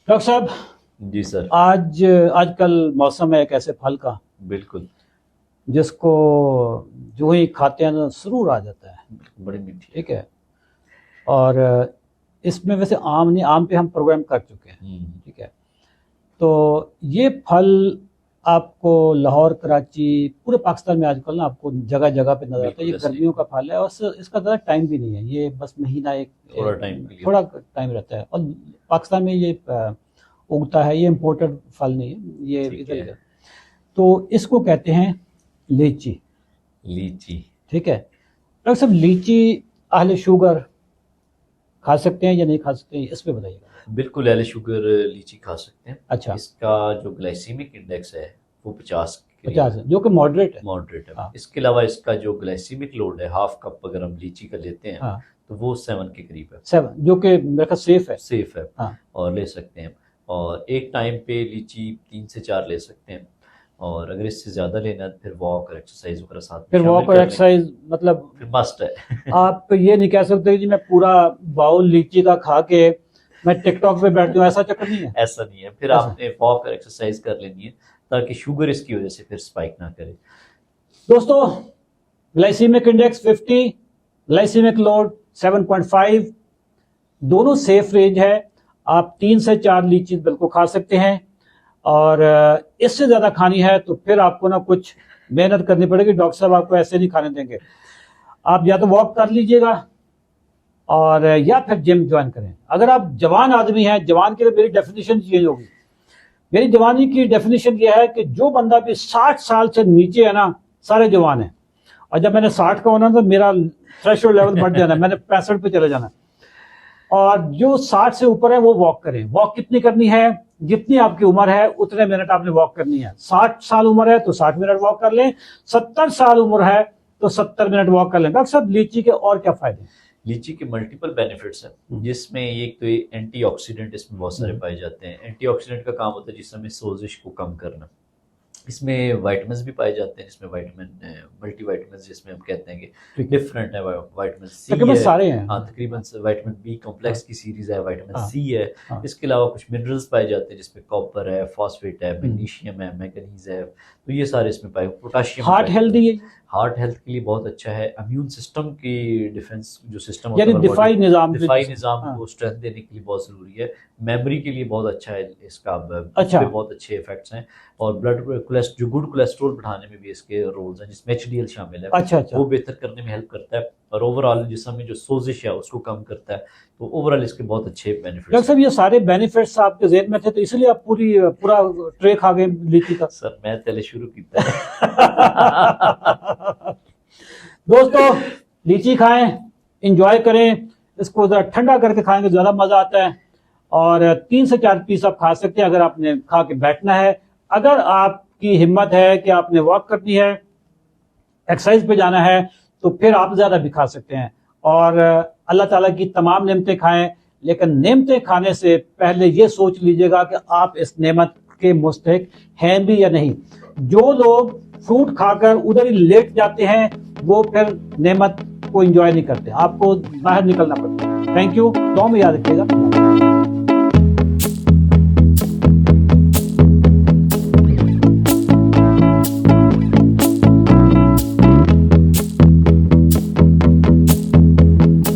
Doctor साहब, जी sir. आजकल मौसम है एक ऐसे फल का बिल्कुल। जिसको जो ही खाते हैं तो सुरूर आ जाता है। बड़ी मीठी। ठीक है। और इसमें वैसे आम नहीं, आम पे हम प्रोग्राम कर चुके हैं। ठीक है। तो ये फल आपको लाहौर, कराची, पूरे पाकिस्तान में आजकल ना आपको जगह जगह पे नजर आता है। ये गर्मियों का फल है और इसका ज़्यादा टाइम भी नहीं है, ये बस महीना एक थोड़ा टाइम रहता है। और पाकिस्तान में ये उगता है, ये इम्पोर्टेड फल नहीं है, ये इधर। तो इसको कहते हैं लीची। लीची, ठीक है। डॉक्टर साहब, लीची अहले शुगर खा सकते हैं या नहीं खा सकते हैं, इस पे बताइएगा। बिल्कुल अहले शुगर लीची खा सकते हैं। अच्छा। इसका जो ग्लाइसीमिक इंडेक्स है वो 50 है, जो कि मॉडरेट है। मॉडरेट है। हाँ। इसके अलावा इसका जो ग्लाइसीमिक लोड है, हाफ कप अगर हम लीची का लेते हैं हाँ। तो वो 7 के करीब है। 7, जो कि मेरे ख्याल सेफ है। सेफ है। हाँ। और ले सकते हैं। और एक टाइम पे लीची 3 से 4 ले सकते हैं। और अगर इससे ज्यादा लेना है फिर वॉक और एक्सरसाइज वगैरह साथ में फिर वॉक और एक्सरसाइज मतलब फिर मस्ट है। आप ये नहीं कह सकते कि मैं पूरा बाउल लीची का खा के मैं टिकटॉक पे बैठ जाऊं, ऐसा चक्कर नहीं है। ऐसा नहीं है। फिर आपने वॉक और एक्सरसाइज कर लेनी है ताकि शुगर इसकी वजह से फिर स्पाइक ना करे। दोस्तों, ग्लाइसीमिक इंडेक्स 50, ग्लाइसीमिक लोड 7.5, दोनों सेफ रेंज है। आप 3 से 4 लीची बिल्कुल खा सकते हैं। और इससे ज्यादा खानी है तो फिर आपको ना कुछ मेहनत करनी पड़ेगी। डॉक्टर साहब आपको ऐसे नहीं खाने देंगे। आप या तो वॉक कर लीजिएगा और या फिर जिम ज्वाइन करें। अगर आप जवान आदमी हैं, जवान के लिए मेरी डेफिनेशन चेंज होगी। मेरी जवानी की डेफिनेशन यह है कि जो बंदा भी 60 साल से नीचे है ना, सारे जवान हैं। और जब मैंने 60 का होना तो मेरा थ्रेशोल्ड लेवल बढ़ जाना है, मैंने 65 पे चले जाना। और जो 60 से ऊपर है वो वॉक करें। वॉक कितनी करनी है? जितनी आपकी उम्र है उतने मिनट आपने वॉक करनी है। 60 साल उम्र है तो 60 मिनट वॉक कर लें, 70 साल उम्र है तो 70 मिनट वॉक कर लें। डॉक्टर साहब, लीची के और क्या फायदे हैं? लीची के मल्टीपल बेनिफिट्स हैं, जिसमें एक तो एंटीऑक्सीडेंट इसमें बहुत सारे पाए जाते हैं। एंटीऑक्सीडेंट का काम होता है जिसमें सोजिश को कम करना। इसमें वाइटमिन भी पाए जाते हैं, जिसमें वाइटमिन मल्टीवाइटमिन जिसमें हम कहते हैं कि डिफरेंट है। वाइटमिन सी है, सारे हैं। हाँ, तकरीबन वाइटमिन बी कॉम्प्लेक्स की सीरीज है, वाइटमिन सी है। इसके अलावा कुछ मिनरल्स पाए जाते हैं जिसमें कॉपर है, फॉस्फेट है, मैग्नीशियम है, मैंगनीज है। तो ये सारे इसमें पाए। पोटाशियम, हार्ट हेल्दी है, हार्ट हेल्थ के लिए बहुत अच्छा है। इम्यून सिस्टम की डिफेंस जो सिस्टम यानी दिफाई निजाम को स्ट्रेंथ देने के लिए बहुत जरूरी है। मेमोरी के लिए बहुत अच्छा है इसका। अच्छा, बहुत अच्छे इफेक्ट्स हैं। और ब्लड जो गुड कोलेस्ट्रॉल बढ़ाने में भी इसके रोल्स हैं, जिसमें HDL शामिल है। अच्छा। वो बेहतर करने में हेल्प करता है। और ओवरऑल जिसम में जो सोजिश है उसको कम करता है। तो ओवरऑल इसके बहुत अच्छे बेनिफिट्स। डॉक्टर साहब, ये सारे बेनिफिट्स आपके जेहन में थे तो इसलिए आप पूरा ट्रे खा गए लीची का? सर मैं पहले शुरू किया। दोस्तों, लीची खाएं, इंजॉय करें। इसको जरा ठंडा करके खाएंगे ज्यादा मजा आता है। और 3 से 4 पीस आप खा सकते हैं अगर आपने खा के बैठना है। अगर आपकी हिम्मत है कि आपने वॉक करनी है, एक्सरसाइज पे जाना है, तो फिर आप ज्यादा भी खा सकते हैं। और अल्लाह ताला की तमाम नेमतें खाएं, लेकिन नेमतें खाने से पहले ये सोच लीजिएगा कि आप इस नेमत के मुस्तहिक हैं भी या नहीं। जो लोग फ्रूट खाकर उधर ही लेट जाते हैं वो फिर नेमत को एंजॉय नहीं करते। आपको बाहर निकलना पड़ता है। Thank you. दुआ में याद रखिएगा।